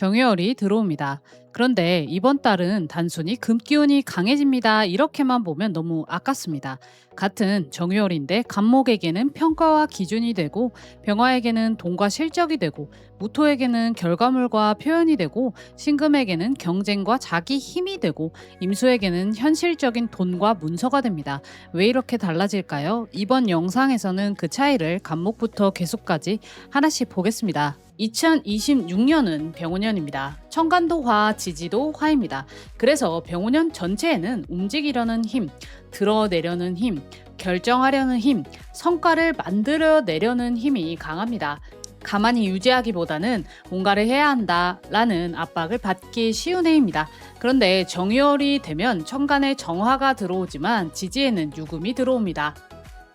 정유월이 들어옵니다. 그런데 이번 달은 단순히 금기운이 강해집니다. 이렇게만 보면 너무 아깝습니다. 같은 정유월인데 간목에게는 평가와 기준이 되고 병화에게는 돈과 실적이 되고 무토에게는 결과물과 표현이 되고 신금에게는 경쟁과 자기 힘이 되고 임수에게는 현실적인 돈과 문서가 됩니다. 왜 이렇게 달라질까요? 이번 영상에서는 그 차이를 간목부터 계속까지 하나씩 보겠습니다. 2026년은 병원년입니다. 천간도 화, 지지도 화입니다. 그래서 병원년 전체에는 움직이려는 힘, 드러내려는 힘, 결정하려는 힘, 성과를 만들어내려는 힘이 강합니다. 가만히 유지하기보다는 뭔가를 해야 한다라는 압박을 받기 쉬운 해입니다. 그런데 정유월이 되면 천간에 정화가 들어오지만 지지에는 유금이 들어옵니다.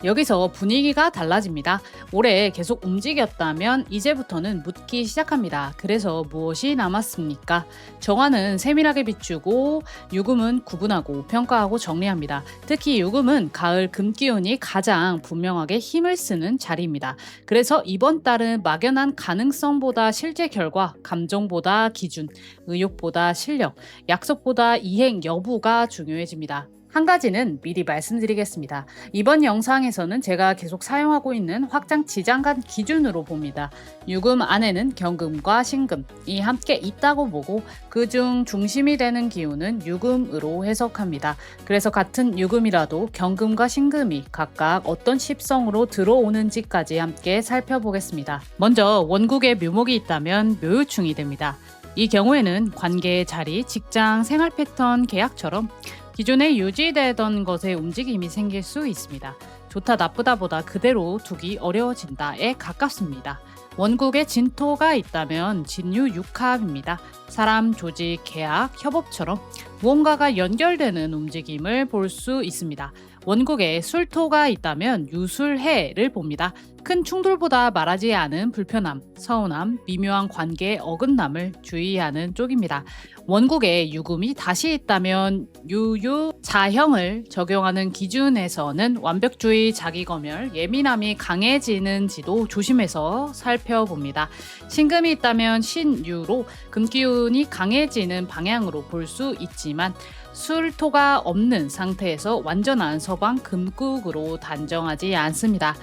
여기서 분위기가 달라집니다. 올해 계속 움직였다면 이제부터는 묻기 시작합니다. 그래서 무엇이 남았습니까? 정화는 세밀하게 비추고 유금은 구분하고 평가하고 정리합니다. 특히 유금은 가을 금기운이 가장 분명하게 힘을 쓰는 자리입니다. 그래서 이번 달은 막연한 가능성보다 실제 결과, 감정보다 기준, 의욕보다 실력, 약속보다 이행 여부가 중요해집니다. 한 가지는 미리 말씀드리겠습니다. 이번 영상에서는 제가 계속 사용하고 있는 확장 지장간 기준으로 봅니다. 유금 안에는 경금과 신금이 함께 있다고 보고 그중 중심이 되는 기운은 유금으로 해석합니다. 그래서 같은 유금이라도 경금과 신금이 각각 어떤 십성으로 들어오는지까지 함께 살펴보겠습니다. 먼저 원국에 묘목이 있다면 묘유충이 됩니다. 이 경우에는 관계의 자리, 직장, 생활 패턴, 계약처럼 기존에 유지되던 것에 움직임이 생길 수 있습니다. 좋다 나쁘다보다 그대로 두기 어려워진다에 가깝습니다. 원국에 진토가 있다면 진유 육합입니다. 사람, 조직, 계약, 협업처럼 무언가가 연결되는 움직임을 볼 수 있습니다. 원국에 술토가 있다면 유술해를 봅니다. 큰 충돌보다 말하지 않은 불편함, 서운함, 미묘한 관계의 어긋남을 주의하는 쪽입니다. 원국에 유금이 다시 있다면 유유자형을 적용하는 기준에서는 완벽주의, 자기검열, 예민함이 강해지는지도 조심해서 살펴봅니다. 신금이 있다면 신유로 금기운이 강해지는 방향으로 볼 수 있지만 술토가 없는 상태에서 완전한 서방 금국으로 단정하지 않습니다.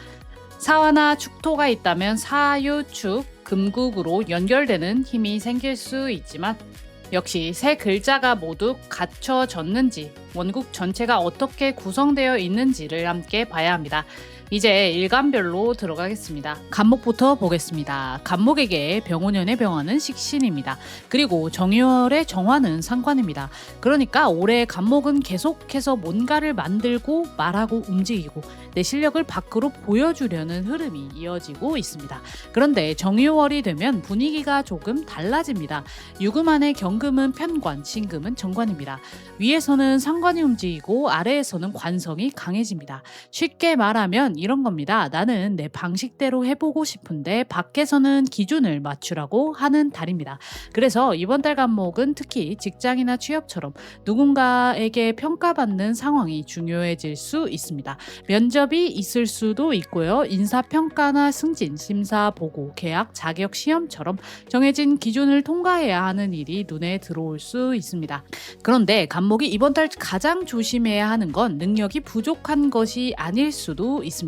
사화나 축토가 있다면 사유축 금국으로 연결되는 힘이 생길 수 있지만 역시 세 글자가 모두 갖춰졌는지 원국 전체가 어떻게 구성되어 있는지를 함께 봐야 합니다. 이제 일간별로 들어가겠습니다. 간목부터 보겠습니다. 간목에게 병오년의 병화는 식신입니다. 그리고 정유월의 정화는 상관입니다. 그러니까 올해 간목은 계속해서 뭔가를 만들고 말하고 움직이고 내 실력을 밖으로 보여주려는 흐름이 이어지고 있습니다. 그런데 정유월이 되면 분위기가 조금 달라집니다. 유금 안의 경금은 편관, 신금은 정관입니다. 위에서는 상관이 움직이고 아래에서는 관성이 강해집니다. 쉽게 말하면 이런 겁니다. 나는 내 방식대로 해보고 싶은데 밖에서는 기준을 맞추라고 하는 달입니다. 그래서 이번 달 간목은 특히 직장이나 취업처럼 누군가에게 평가받는 상황이 중요해질 수 있습니다. 면접이 있을 수도 있고요. 인사평가나 승진, 심사, 보고, 계약, 자격, 시험처럼 정해진 기준을 통과해야 하는 일이 눈에 들어올 수 있습니다. 그런데 간목이 이번 달 가장 조심해야 하는 건 능력이 부족한 것이 아닐 수도 있습니다.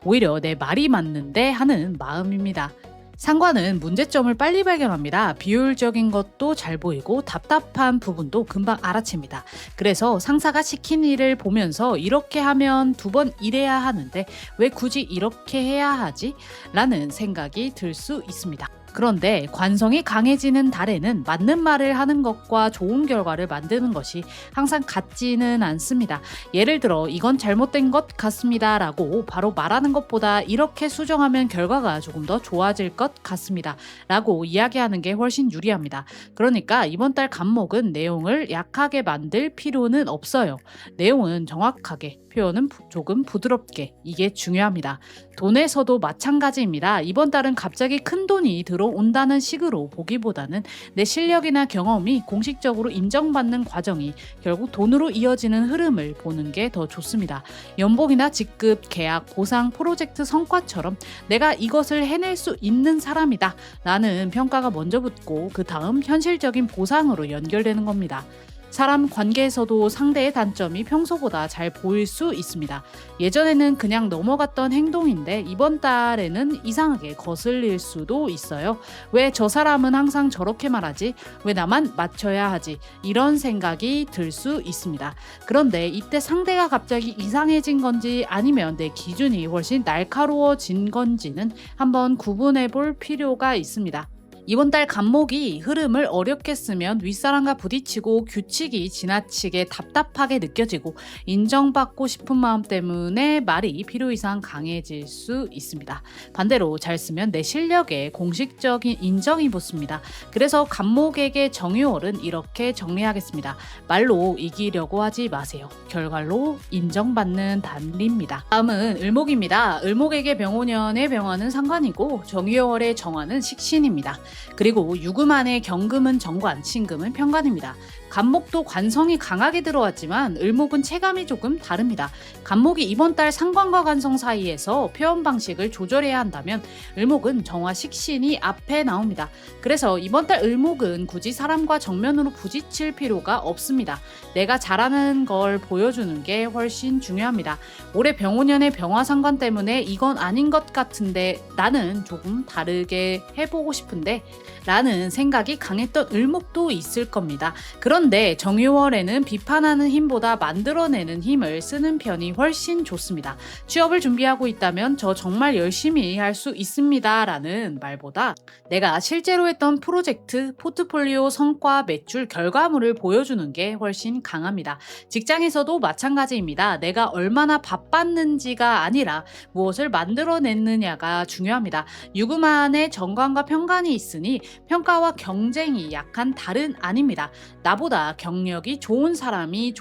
오히려 내 말이 맞는데 하는 마음입니다. 상관은 문제점을 빨리 발견합니다. 비효율적인 것도 잘 보이고 답답한 부분도 금방 알아챕니다. 그래서 상사가 시킨 일을 보면서 이렇게 하면 2번 일해야 하는데 왜 굳이 이렇게 해야 하지? 라는 생각이 들 수 있습니다. 그런데 관성이 강해지는 달에는 맞는 말을 하는 것과 좋은 결과를 만드는 것이 항상 같지는 않습니다. 예를 들어 이건 잘못된 것 같습니다 라고 바로 말하는 것보다 이렇게 수정하면 결과가 조금 더 좋아질 것 같습니다 라고 이야기하는 게 훨씬 유리합니다. 그러니까 이번 달 간목은 내용을 약하게 만들 필요는 없어요. 내용은 정확하게, 표현은 조금 부드럽게, 이게 중요합니다. 돈에서도 마찬가지입니다. 이번 달은 갑자기 큰 돈이 들어 들어온다는 식으로 보기보다는 내 실력이나 경험이 공식적으로 인정받는 과정이 결국 돈으로 이어지는 흐름을 보는 게 더 좋습니다. 연봉이나 직급, 계약, 보상, 프로젝트 성과처럼 내가 이것을 해낼 수 있는 사람이다 라는 평가가 먼저 붙고 그 다음 현실적인 보상으로 연결되는 겁니다. 사람 관계에서도 상대의 단점이 평소보다 잘 보일 수 있습니다. 예전에는 그냥 넘어갔던 행동인데 이번 달에는 이상하게 거슬릴 수도 있어요. 왜 저 사람은 항상 저렇게 말하지? 왜 나만 맞춰야 하지? 이런 생각이 들 수 있습니다. 그런데 이때 상대가 갑자기 이상해진 건지 아니면 내 기준이 훨씬 날카로워진 건지는 한번 구분해 볼 필요가 있습니다. 이번 달 간목이 흐름을 어렵게 쓰면 윗사람과 부딪히고 규칙이 지나치게 답답하게 느껴지고 인정받고 싶은 마음 때문에 말이 필요 이상 강해질 수 있습니다. 반대로 잘 쓰면 내 실력에 공식적인 인정이 붙습니다. 그래서 간목에게 정유월은 이렇게 정리하겠습니다. 말로 이기려고 하지 마세요. 결과로 인정받는 단리입니다. 다음은 을목입니다. 을목에게 병오년의 병화는 상관이고 정유월의 정화는 식신입니다. 그리고 유금안의 경금은 정관, 신금은 편관입니다. 간목도 관성이 강하게 들어왔지만 을목은 체감이 조금 다릅니다. 간목이 이번 달 상관과 관성 사이에서 표현 방식을 조절해야 한다면 을목은 정화 식신이 앞에 나옵니다. 그래서 이번 달 을목은 굳이 사람과 정면으로 부딪힐 필요가 없습니다. 내가 잘하는 걸 보여주는 게 훨씬 중요합니다. 올해 병오년의 병화 상관 때문에 이건 아닌 것 같은데 나는 조금 다르게 해보고 싶은데 라는 생각이 강했던 을목도 있을 겁니다. 그런데 정유월에는 비판하는 힘보다 만들어내는 힘을 쓰는 편이 훨씬 좋습니다. 취업을 준비하고 있다면 저 정말 열심히 할 수 있습니다 라는 말보다 내가 실제로 했던 프로젝트, 포트폴리오 성과, 매출, 결과물을 보여주는 게 훨씬 강합니다. 직장에서도 마찬가지입니다. 내가 얼마나 바빴는지가 아니라 무엇을 만들어냈느냐가 중요합니다. 유금안에 정관과 편관이 있으니 평가와 경쟁이 약한 달은 아닙니다. 나보다 경력이 좋은 사람이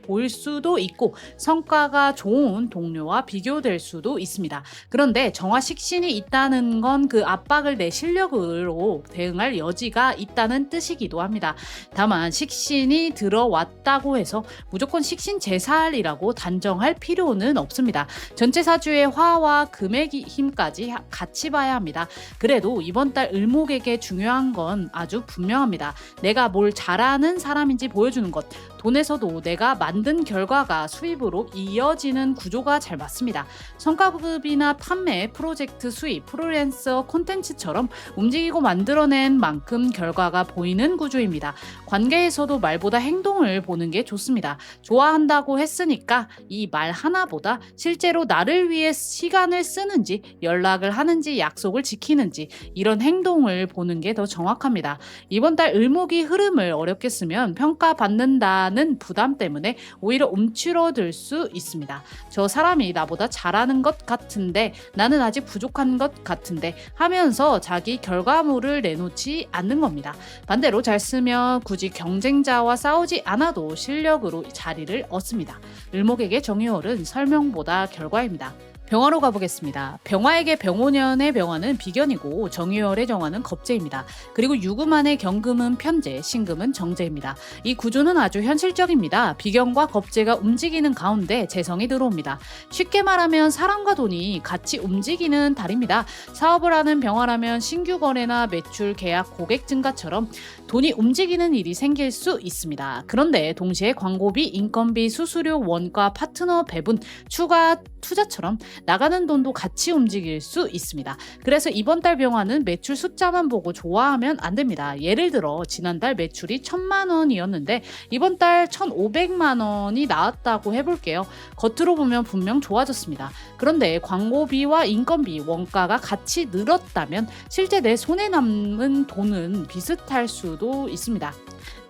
보일 수도 있고 성과가 좋은 동료와 비교될 수도 있습니다. 그런데 정화 식신이 있다는 건 그 압박을 내 실력으로 대응할 여지가 있다는 뜻이기도 합니다. 다만 식신이 들어왔다고 해서 무조건 식신 제살이라고 단정할 필요는 없습니다. 전체 사주의 화와 금의 힘까지 같이 봐야 합니다. 그래도 이번 달 을목에게 중요한 건 아주 분명합니다. 내가 뭘 잘하는 사람인지 보여주는 것. 돈에서도 내가 만든 결과가 수입으로 이어지는 구조가 잘 맞습니다. 성과급이나 판매, 프로젝트 수입, 프리랜서 콘텐츠처럼 움직이고 만들어낸 만큼 결과가 보이는 구조입니다. 관계에서도 말보다 행동을 보는 게 좋습니다. 좋아한다고 했으니까 이 말 하나보다 실제로 나를 위해 시간을 쓰는지, 연락을 하는지, 약속을 지키는지 이런 행동을 보는 게 더 정확합니다. 이번 달 을목이 흐름을 어렵게 쓰면 평가받는다는 부담 때문에 오히려 움츠러들 수 있습니다. 저 사람이 나보다 잘하는 것 같은데 나는 아직 부족한 것 같은데 하면서 자기 결과물을 내놓지 않는 겁니다. 반대로 잘 쓰면 굳이 경쟁자와 싸우지 않아도 실력으로 자리를 얻습니다. 을목에게 정유월은 설명보다 결과입니다. 병화로 가보겠습니다. 병화에게 병오년의 병화는 비견이고 정유월의 정화는 겁재입니다. 그리고 유금안의 경금은 편재, 신금은 정재입니다. 이 구조는 아주 현실적입니다. 비견과 겁재가 움직이는 가운데 재성이 들어옵니다. 쉽게 말하면 사람과 돈이 같이 움직이는 달입니다. 사업을 하는 병화라면 신규 거래나 매출, 계약, 고객 증가처럼 돈이 움직이는 일이 생길 수 있습니다. 그런데 동시에 광고비, 인건비, 수수료, 원가, 파트너 배분, 추가 투자처럼 나가는 돈도 같이 움직일 수 있습니다. 그래서 이번 달 병화는 매출 숫자만 보고 좋아하면 안 됩니다. 예를 들어 지난달 매출이 1,000만 원이었는데 이번 달 1,500만 원이 나왔다고 해볼게요. 겉으로 보면 분명 좋아졌습니다. 그런데 광고비와 인건비, 원가가 같이 늘었다면 실제 내 손에 남은 돈은 비슷할 수도 있습니다.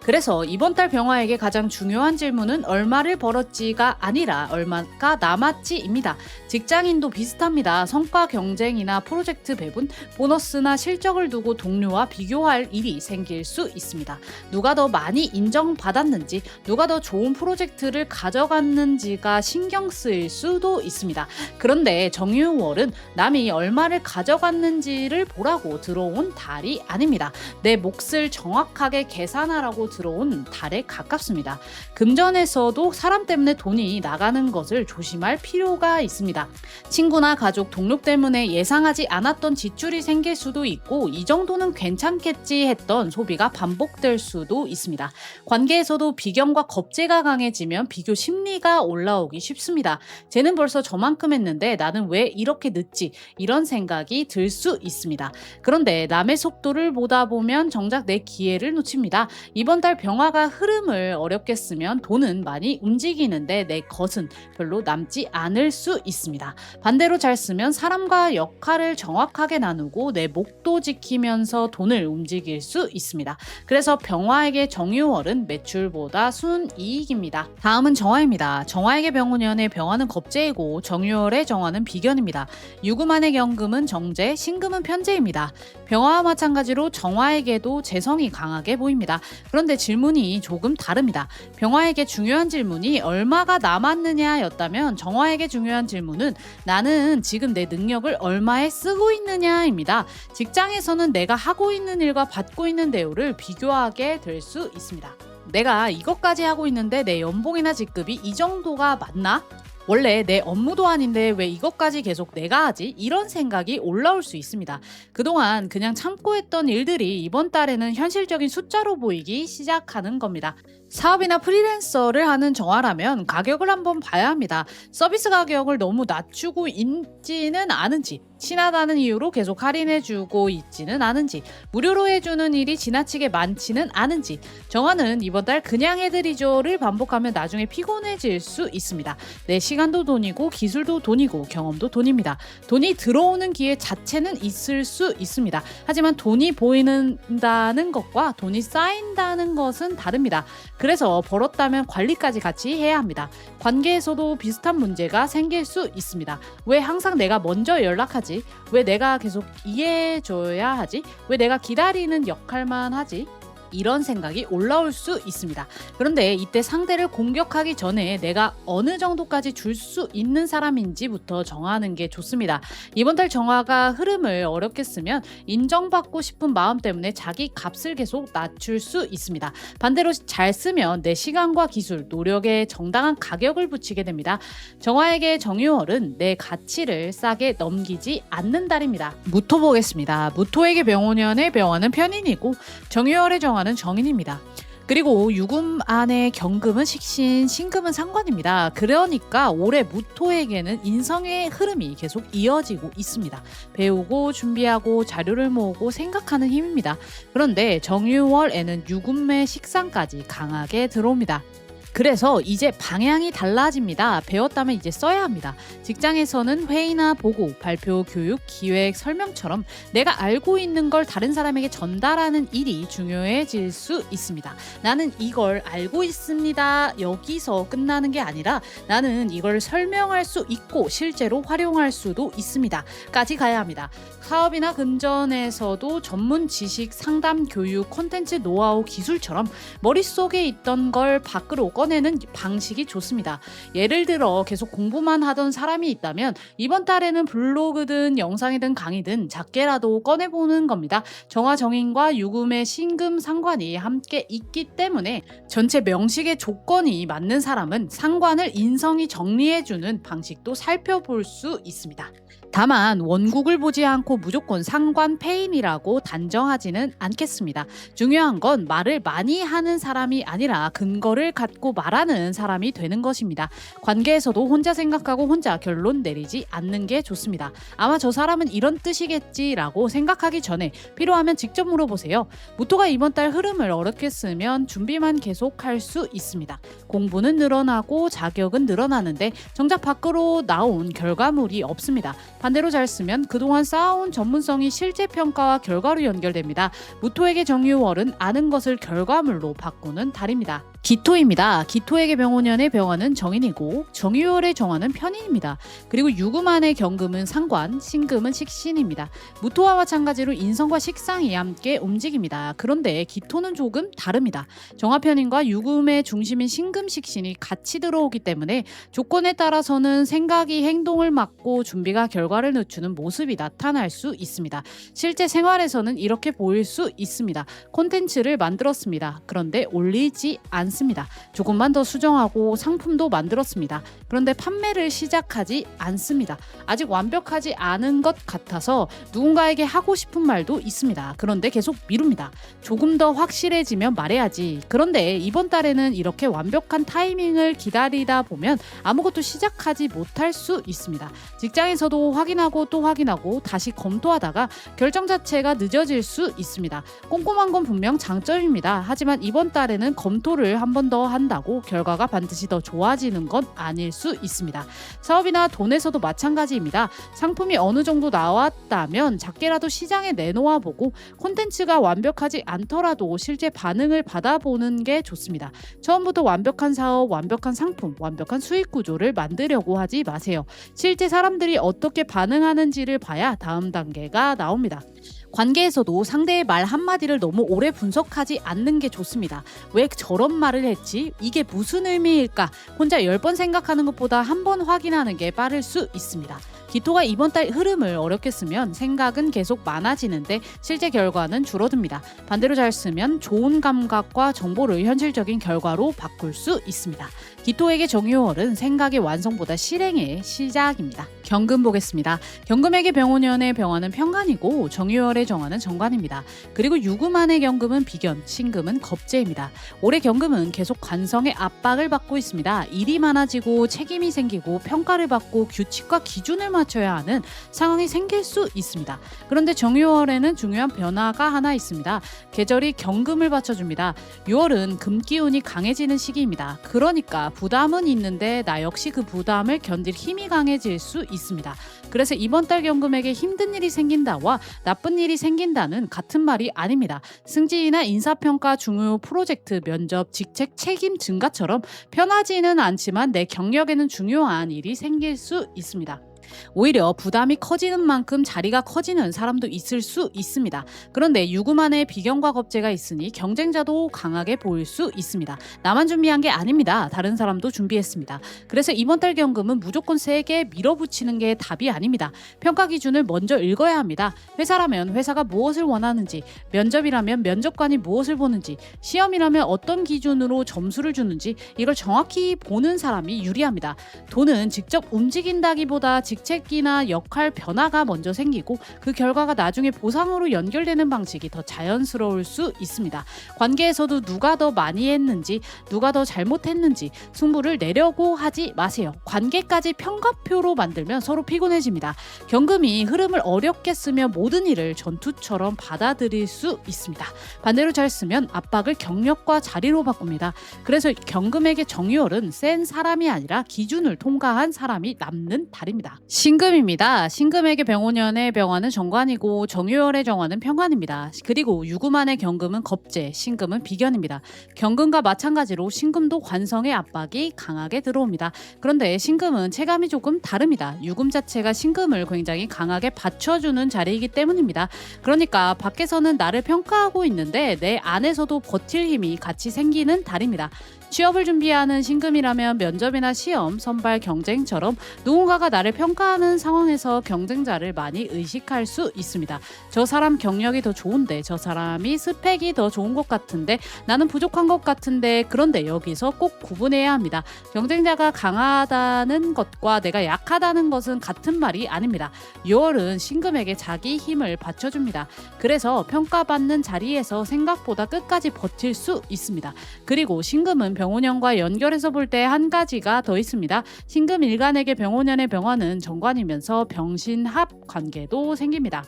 그래서 이번 달 병화에게 가장 중요한 질문은 얼마를 벌었지가 아니라 얼마가 남았지입니다. 직장인도 비슷합니다. 성과 경쟁이나 프로젝트 배분, 보너스나 실적을 두고 동료와 비교할 일이 생길 수 있습니다. 누가 더 많이 인정받았는지, 누가 더 좋은 프로젝트를 가져갔는지가 신경 쓰일 수도 있습니다. 그런데 정유월은 남이 얼마를 가져갔는지를 보라고 들어온 달이 아닙니다. 내 몫을 정확하게 계산하라고 들어온 달에 가깝습니다. 금전에서도 사람 때문에 돈이 나가는 것을 조심할 필요가 있습니다. 친구나 가족, 동료 때문에 예상하지 않았던 지출이 생길 수도 있고 이 정도는 괜찮겠지 했던 소비가 반복될 수도 있습니다. 관계에서도 비견과 겁재가 강해지면 비교 심리가 올라오기 쉽습니다. 쟤는 벌써 저만큼 했는데 나는 왜 이렇게 늦지? 이런 생각이 들 수 있습니다. 그런데 남의 속도를 보다 보면 정작 내 기회를 놓칩니다. 이번 달 병화가 흐름을 어렵게 쓰면 돈은 많이 움직이는데 내 것은 별로 남지 않을 수 있습니다. 반대로 잘 쓰면 사람과 역할을 정확하게 나누고 내 목도 지키면서 돈을 움직일 수 있습니다. 그래서 병화에게 정유월은 매출보다 순이익입니다. 다음은 정화입니다. 정화에게 병운년의 병화는 겁재이고 정유월의 정화는 비견입니다. 유금안의 경금은 정재, 신금은 편재입니다. 병화와 마찬가지로 정화에게도 재성이 강하게 보입니다. 그런데 질문이 조금 다릅니다. 병화에게 중요한 질문이 얼마가 남았느냐였다면 정화에게 중요한 질문은 나는 지금 내 능력을 얼마에 쓰고 있느냐입니다. 직장에서는 내가 하고 있는 일과 받고 있는 대우를 비교하게 될 수 있습니다. 내가 이것까지 하고 있는데 내 연봉이나 직급이 이 정도가 맞나? 원래 내 업무도 아닌데 왜 이것까지 계속 내가 하지? 이런 생각이 올라올 수 있습니다. 그동안 그냥 참고 했던 일들이 이번 달에는 현실적인 숫자로 보이기 시작하는 겁니다. 사업이나 프리랜서를 하는 정화라면 가격을 한번 봐야 합니다. 서비스 가격을 너무 낮추고 있지는 않은지, 친하다는 이유로 계속 할인해주고 있지는 않은지, 무료로 해주는 일이 지나치게 많지는 않은지, 정화는 이번 달 그냥 해드리죠를 반복하면 나중에 피곤해질 수 있습니다. 내 시간도 돈이고 기술도 돈이고 경험도 돈입니다. 돈이 들어오는 기회 자체는 있을 수 있습니다. 하지만 돈이 보이는다는 것과 돈이 쌓인다는 것은 다릅니다. 그래서 벌었다면 관리까지 같이 해야 합니다. 관계에서도 비슷한 문제가 생길 수 있습니다. 왜 항상 내가 먼저 연락하지? 왜 내가 계속 이해해줘야 하지? 왜 내가 기다리는 역할만 하지? 이런 생각이 올라올 수 있습니다. 그런데 이때 상대를 공격하기 전에 내가 어느 정도까지 줄 수 있는 사람인지부터 정하는 게 좋습니다. 이번 달 정화가 흐름을 어렵게 쓰면 인정받고 싶은 마음 때문에 자기 값을 계속 낮출 수 있습니다. 반대로 잘 쓰면 내 시간과 기술, 노력에 정당한 가격을 붙이게 됩니다. 정화에게 정유월은 내 가치를 싸게 넘기지 않는 달입니다. 무토 보겠습니다. 무토에게 병오년의 병화는 편인이고 정유월의 정화는 정인입니다. 그리고 유금 안의 경금은 식신, 신금은 상관입니다. 그러니까 올해 무토에게는 인성의 흐름이 계속 이어지고 있습니다. 배우고 준비하고 자료를 모으고 생각하는 힘입니다. 그런데 정유월에는 유금의 식상까지 강하게 들어옵니다. 그래서 이제 방향이 달라집니다. 배웠다면 이제 써야 합니다. 직장에서는 회의나 보고, 발표, 교육, 기획, 설명처럼 내가 알고 있는 걸 다른 사람에게 전달하는 일이 중요해질 수 있습니다. 나는 이걸 알고 있습니다. 여기서 끝나는 게 아니라 나는 이걸 설명할 수 있고 실제로 활용할 수도 있습니다. 까지 가야 합니다. 사업이나 금전에서도 전문 지식, 상담, 교육, 콘텐츠, 노하우, 기술처럼 머릿속에 있던 걸 밖으로 꺼내는 방식이 좋습니다. 예를 들어 계속 공부만 하던 사람이 있다면 이번 달에는 블로그든 영상이든 강의든 작게라도 꺼내보는 겁니다. 정화 정인과 유금의 신금 상관이 함께 있기 때문에 전체 명식의 조건이 맞는 사람은 상관을 인성이 정리해주는 방식도 살펴볼 수 있습니다. 다만 원국을 보지 않고 무조건 상관 패인이라고 단정하지는 않겠습니다. 중요한 건 말을 많이 하는 사람이 아니라 근거를 갖고 말하는 사람이 되는 것입니다. 관계에서도 혼자 생각하고 혼자 결론 내리지 않는 게 좋습니다. 아마 저 사람은 이런 뜻이겠지라고 생각하기 전에 필요하면 직접 물어보세요. 무토가 이번 달 흐름을 어렵게 쓰면 준비만 계속할 수 있습니다. 공부는 늘어나고 자격은 늘어나는데 정작 밖으로 나온 결과물이 없습니다. 반대로 잘 쓰면 그동안 쌓아온 전문성이 실제 평가와 결과로 연결됩니다. 무토에게 정유월은 아는 것을 결과물로 바꾸는 달입니다. 기토입니다. 기토에게 병원년의 병화는 정인이고 정유월의 정화는 편인입니다. 그리고 유금안의 경금은 상관, 신금은 식신입니다. 무토와 마찬가지로 인성과 식상이 함께 움직입니다. 그런데 기토는 조금 다릅니다. 정화편인과 유금의 중심인 신금, 식신이 같이 들어오기 때문에 조건에 따라서는 생각이 행동을 막고 준비가 결과를 늦추는 모습이 나타날 수 있습니다. 실제 생활에서는 이렇게 보일 수 있습니다. 콘텐츠를 만들었습니다. 그런데 올리지 않습니다. 조금만 더 수정하고 상품도 만들었습니다. 그런데 판매를 시작하지 않습니다. 아직 완벽하지 않은 것 같아서 누군가에게 하고 싶은 말도 있습니다. 그런데 계속 미룹니다. 조금 더 확실해지면 말해야지. 그런데 이번 달에는 이렇게 완벽한 타이밍을 기다리다 보면 아무것도 시작하지 못할 수 있습니다. 직장에서도 확인하고 또 확인하고 다시 검토하다가 결정 자체가 늦어질 수 있습니다. 꼼꼼한 건 분명 장점입니다. 하지만 이번 달에는 검토를 한 번 더 한다고 결과가 반드시 더 좋아지는 건 아닐 수 있습니다. 사업이나 돈에서도 마찬가지입니다. 상품이 어느 정도 나왔다면 작게라도 시장에 내놓아 보고 콘텐츠가 완벽하지 않더라도 실제 반응을 받아보는 게 좋습니다. 처음부터 완벽한 사업, 완벽한 상품, 완벽한 수익 구조를 만들려고 하지 마세요. 실제 사람들이 어떻게 반응하는지를 봐야 다음 단계가 나옵니다. 관계에서도 상대의 말 한마디를 너무 오래 분석하지 않는 게 좋습니다. 왜 저런 말을 했지? 이게 무슨 의미일까? 혼자 10번 생각하는 것보다 한 번 확인하는 게 빠를 수 있습니다. 기토가 이번 달 흐름을 어렵게 쓰면 생각은 계속 많아지는데 실제 결과는 줄어듭니다. 반대로 잘 쓰면 좋은 감각과 정보를 현실적인 결과로 바꿀 수 있습니다. 기토에게 정유월은 생각의 완성보다 실행의 시작입니다. 경금 보겠습니다. 경금에게 병호년의 병화는 편관이고 정유월의 정화는 정관입니다. 그리고 유금안의 경금은 비견, 신금은 겁재입니다. 올해 경금은 계속 관성의 압박을 받고 있습니다. 일이 많아지고 책임이 생기고 평가를 받고 규칙과 기준을 맞춰야 하는 상황이 생길 수 있습니다. 그런데 정유월에는 중요한 변화가 하나 있습니다. 계절이 경금을 받쳐줍니다. 6월은 금기운이 강해지는 시기입니다. 그러니까 부담은 있는데 나 역시 그 부담을 견딜 힘이 강해질 수 있습니다. 그래서 이번 달 경금에게 힘든 일이 생긴다와 나쁜 일이 생긴다는 같은 말이 아닙니다. 승진이나 인사평가, 중요 프로젝트, 면접, 직책 책임 증가처럼 편하지는 않지만 내 경력에는 중요한 일이 생길 수 있습니다. 오히려 부담이 커지는 만큼 자리가 커지는 사람도 있을 수 있습니다. 그런데 유금안에 비견과 겁재가 있으니 경쟁자도 강하게 보일 수 있습니다. 나만 준비한 게 아닙니다. 다른 사람도 준비했습니다. 그래서 이번 달 경금은 무조건 세게 밀어붙이는 게 답이 아닙니다. 평가 기준을 먼저 읽어야 합니다. 회사라면 회사가 무엇을 원하는지, 면접이라면 면접관이 무엇을 보는지, 시험이라면 어떤 기준으로 점수를 주는지 이걸 정확히 보는 사람이 유리합니다. 돈은 직접 움직인다기보다 직책이나 역할 변화가 먼저 생기고 그 결과가 나중에 보상으로 연결되는 방식이 더 자연스러울 수 있습니다. 관계에서도 누가 더 많이 했는지 누가 더 잘못했는지 승부를 내려고 하지 마세요. 관계까지 평가표로 만들면 서로 피곤해집니다. 경금이 흐름을 어렵게 쓰며 모든 일을 전투처럼 받아들일 수 있습니다. 반대로 잘 쓰면 압박을 경력과 자리로 바꿉니다. 그래서 경금에게 정유월은 센 사람이 아니라 기준을 통과한 사람이 남는 달입니다. 신금입니다. 신금에게 병호년의 병화는 정관이고 정유월의 정화는 편관입니다. 그리고 유금안의 경금은 겁재, 신금은 비견입니다. 경금과 마찬가지로 신금도 관성의 압박이 강하게 들어옵니다. 그런데 신금은 체감이 조금 다릅니다. 유금 자체가 신금을 굉장히 강하게 받쳐주는 자리이기 때문입니다. 그러니까 밖에서는 나를 평가하고 있는데 내 안에서도 버틸 힘이 같이 생기는 달입니다. 취업을 준비하는 신금이라면 면접이나 시험, 선발, 경쟁처럼 누군가가 나를 평가하는 상황에서 경쟁자를 많이 의식할 수 있습니다. 저 사람 경력이 더 좋은데, 저 사람이 스펙이 더 좋은 것 같은데, 나는 부족한 것 같은데, 그런데 여기서 꼭 구분해야 합니다. 경쟁자가 강하다는 것과 내가 약하다는 것은 같은 말이 아닙니다. 6월은 신금에게 자기 힘을 받쳐줍니다. 그래서 평가받는 자리에서 생각보다 끝까지 버틸 수 있습니다. 그리고 신금은 병호년과 연결해서 볼 때 한 가지가 더 있습니다. 신금 일간에게 병호년의 병화는 정관이면서 병신합 관계도 생깁니다.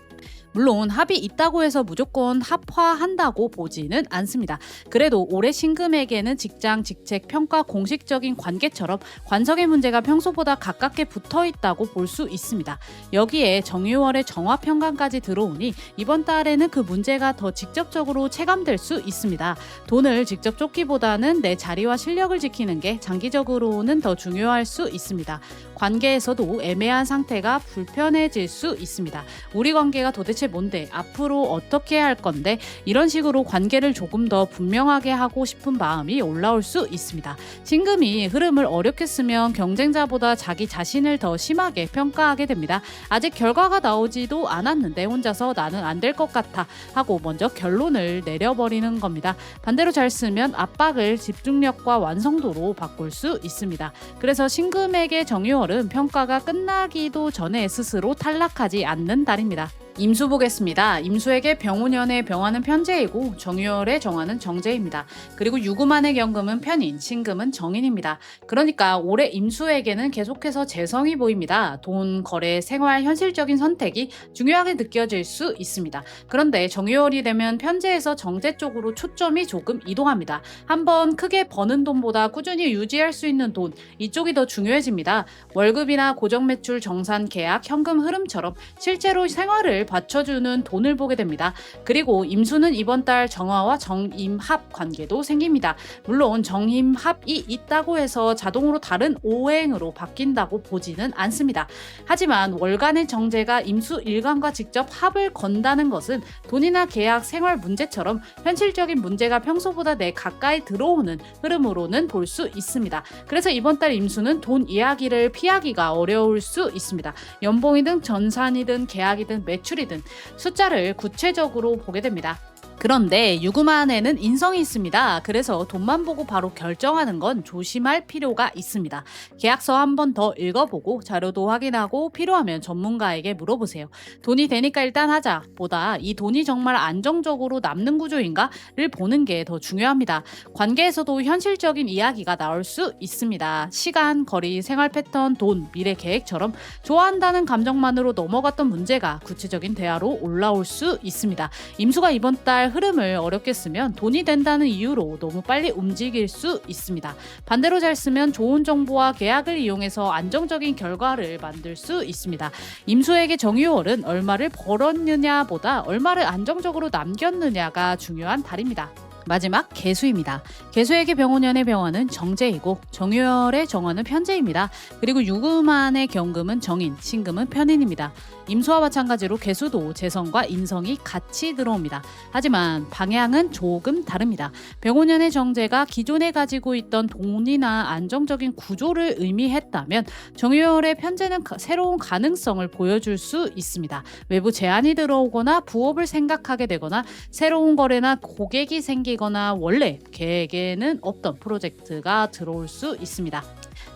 물론 합이 있다고 해서 무조건 합화한다고 보지는 않습니다. 그래도 올해 신금에게는 직장, 직책, 평가, 공식적인 관계처럼 관성의 문제가 평소보다 가깝게 붙어 있다고 볼 수 있습니다. 여기에 정유월의 정화평강까지 들어오니 이번 달에는 그 문제가 더 직접적으로 체감될 수 있습니다. 돈을 직접 쫓기보다는 내 자리와 실력을 지키는 게 장기적으로는 더 중요할 수 있습니다. 관계에서도 애매한 상태가 불편해질 수 있습니다. 우리 관계가 도대체 뭔데? 앞으로 어떻게 할 건데? 이런 식으로 관계를 조금 더 분명하게 하고 싶은 마음이 올라올 수 있습니다. 신금이 흐름을 어렵게 쓰면 경쟁자보다 자기 자신을 더 심하게 평가하게 됩니다. 아직 결과가 나오지도 않았는데 혼자서 나는 안 될 것 같아 하고 먼저 결론을 내려버리는 겁니다. 반대로 잘 쓰면 압박을 집중력과 완성도로 바꿀 수 있습니다. 그래서 신금에게 정유월은 평가가 끝나기도 전에 스스로 탈락하지 않는 달입니다. 임수 보겠습니다. 임수에게 병운연의 병화는 편재이고 정유월의 정화는 정제입니다. 그리고 유금안의 경금은 편인, 신금은 정인입니다. 그러니까 올해 임수에게는 계속해서 재성이 보입니다. 돈, 거래, 생활, 현실적인 선택이 중요하게 느껴질 수 있습니다. 그런데 정유월이 되면 편재에서 정제 쪽으로 초점이 조금 이동합니다. 한번 크게 버는 돈보다 꾸준히 유지할 수 있는 돈, 이쪽이 더 중요해집니다. 월급이나 고정매출, 정산, 계약, 현금 흐름처럼 실제로 생활을 받쳐주는 돈을 보게 됩니다. 그리고 임수는 이번 달 정화와 정임합 관계도 생깁니다. 물론 정임합이 있다고 해서 자동으로 다른 오행으로 바뀐다고 보지는 않습니다. 하지만 월간의 정제가 임수 일간과 직접 합을 건다는 것은 돈이나 계약, 생활 문제처럼 현실적인 문제가 평소보다 내 가까이 들어오는 흐름으로는 볼 수 있습니다. 그래서 이번 달 임수는 돈 이야기를 피하기가 어려울 수 있습니다. 연봉이든 전산이든 계약이든 매출이든 숫자를 구체적으로 보게 됩니다. 그런데 유금안에는 인성이 있습니다. 그래서 돈만 보고 바로 결정하는 건 조심할 필요가 있습니다. 계약서 한 번 더 읽어보고 자료도 확인하고 필요하면 전문가에게 물어보세요. 돈이 되니까 일단 하자 보다 이 돈이 정말 안정적으로 남는 구조인가를 보는 게 더 중요합니다. 관계에서도 현실적인 이야기가 나올 수 있습니다. 시간, 거리, 생활 패턴, 돈, 미래 계획처럼 좋아한다는 감정만으로 넘어갔던 문제가 구체적인 대화로 올라올 수 있습니다. 임수가 이번 달 흐름을 어렵게 쓰면 돈이 된다는 이유로 너무 빨리 움직일 수 있습니다. 반대로 잘 쓰면 좋은 정보와 계약을 이용해서 안정적인 결과를 만들 수 있습니다. 임수에게 정유월은 얼마를 벌었느냐보다 얼마를 안정적으로 남겼느냐가 중요한 달입니다. 마지막 개수입니다. 개수에게 병운연의 병화는 정제이고 정유월의 정화는 편제입니다. 그리고 유금안의 경금은 정인, 신금은 편인입니다. 임수와 마찬가지로 개수도 재성과 인성이 같이 들어옵니다. 하지만 방향은 조금 다릅니다. 병운연의 정제가 기존에 가지고 있던 돈이나 안정적인 구조를 의미했다면 정유월의 편제는 새로운 가능성을 보여줄 수 있습니다. 외부 제안이 들어오거나 부업을 생각하게 되거나 새로운 거래나 고객이 생기거나 원래 계획에는 없던 프로젝트가 들어올 수 있습니다.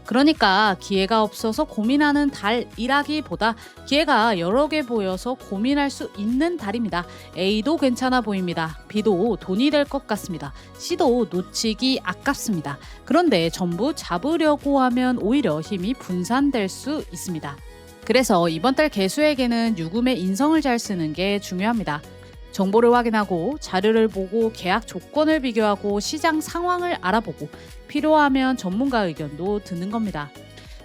그러니까 기회가 없어서 고민하는 달이라기보다 기회가 여러 개 보여서 고민할 수 있는 달입니다. A도 괜찮아 보입니다. B도 돈이 될 것 같습니다. C도 놓치기 아깝습니다. 그런데 전부 잡으려고 하면 오히려 힘이 분산될 수 있습니다. 그래서 이번 달 개수에게는 유금의 인성을 잘 쓰는 게 중요합니다. 정보를 확인하고 자료를 보고 계약 조건을 비교하고 시장 상황을 알아보고 필요하면 전문가 의견도 듣는 겁니다.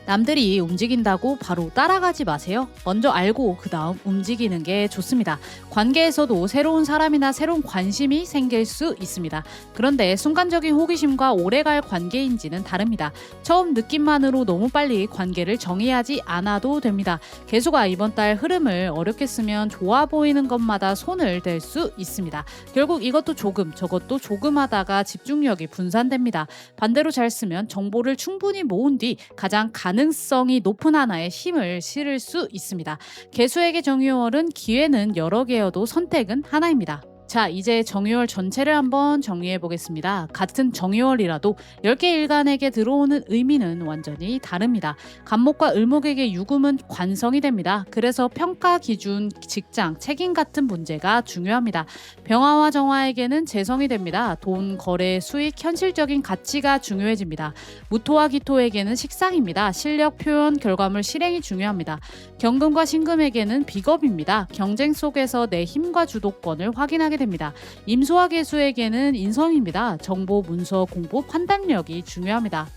남들이 움직인다고 바로 따라가지 마세요. 먼저 알고 그 다음 움직이는 게 좋습니다. 관계에서도 새로운 사람이나 새로운 관심이 생길 수 있습니다. 그런데 순간적인 호기심과 오래갈 관계인지는 다릅니다. 처음 느낌만으로 너무 빨리 관계를 정의하지 않아도 됩니다. 개수가 이번 달 흐름을 어렵게 쓰면 좋아 보이는 것마다 손을 댈 수 있습니다. 결국 이것도 조금 저것도 조금 하다가 집중력이 분산됩니다. 반대로 잘 쓰면 정보를 충분히 모은 뒤 가장 가능성이 높은 하나에 힘을 실을 수 있습니다. 개수에게 정유월은 기회는 여러 개여도 선택은 하나입니다. 자, 이제 정유월 전체를 한번 정리해 보겠습니다. 같은 정유월이라도 10개 일간에게 들어오는 의미는 완전히 다릅니다. 간목과 을목에게 유금은 관성이 됩니다. 그래서 평가 기준, 직장, 책임 같은 문제가 중요합니다. 병화와 정화에게는 재성이 됩니다. 돈, 거래, 수익, 현실적인 가치가 중요해집니다. 무토와 기토에게는 식상입니다. 실력, 표현, 결과물, 실행이 중요합니다. 경금과 신금에게는 비겁입니다. 경쟁 속에서 내 힘과 주도권을 확인하게 됩니다. 임수와 계수에게는 인성입니다. 정보, 문서, 공부, 판단력이 중요합니다.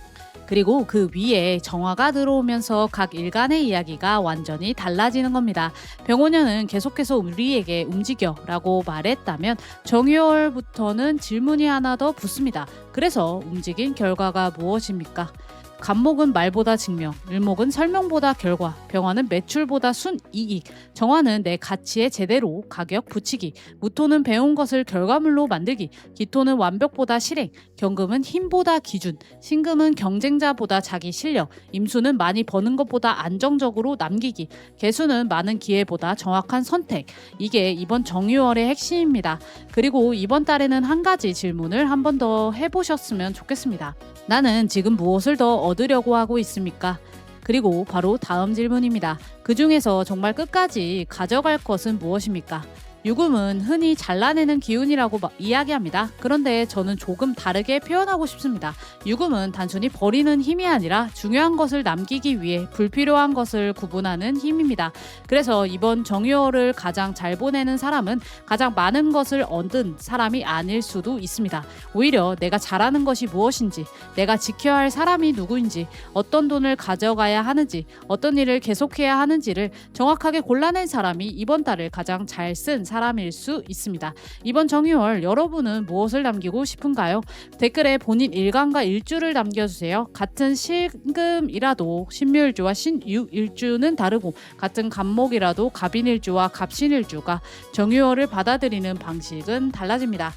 그리고 그 위에 정화가 들어오면서 각 일간의 이야기가 완전히 달라지는 겁니다. 병원년은 계속해서 우리에게 움직여 라고 말했다면 정유월부터는 질문이 하나 더 붙습니다. 그래서 움직인 결과가 무엇입니까? 간목은 말보다 증명, 을목은 설명보다 결과, 병화는 매출보다 순이익, 정화는 내 가치에 제대로 가격 붙이기, 무토는 배운 것을 결과물로 만들기, 기토는 완벽보다 실행, 경금은 힘보다 기준, 신금은 경쟁자보다 자기 실력, 임수는 많이 버는 것보다 안정적으로 남기기, 계수는 많은 기회보다 정확한 선택. 이게 이번 정유월의 핵심입니다. 그리고 이번 달에는 한 가지 질문을 한 번 더 해보셨으면 좋겠습니다. 나는 지금 무엇을 더 얻으려고 하고 있습니까? 그리고 바로 다음 질문입니다. 그 중에서 정말 끝까지 가져갈 것은 무엇입니까? 유금은 흔히 잘라내는 기운이라고 이야기합니다. 그런데 저는 조금 다르게 표현하고 싶습니다. 유금은 단순히 버리는 힘이 아니라 중요한 것을 남기기 위해 불필요한 것을 구분하는 힘입니다. 그래서 이번 정유월을 가장 잘 보내는 사람은 가장 많은 것을 얻은 사람이 아닐 수도 있습니다. 오히려 내가 잘하는 것이 무엇인지, 내가 지켜야 할 사람이 누구인지, 어떤 돈을 가져가야 하는지, 어떤 일을 계속해야 하는지를 정확하게 골라낸 사람이 이번 달을 가장 잘 쓴 사람일 수 있습니다. 이번 정유월 여러분은 무엇을 남기고 싶은가요? 댓글에 본인 일간과 일주를 남겨주세요. 같은 신금이라도 신묘일주와 신유일주는 다르고 같은 간목이라도 갑인일주와 갑신일주가 정유월을 받아들이는 방식은 달라집니다.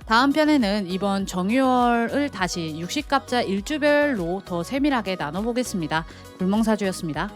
다음 편에는 이번 정유월을 다시 60갑자 일주별로 더 세밀하게 나눠보겠습니다. 불멍사주였습니다.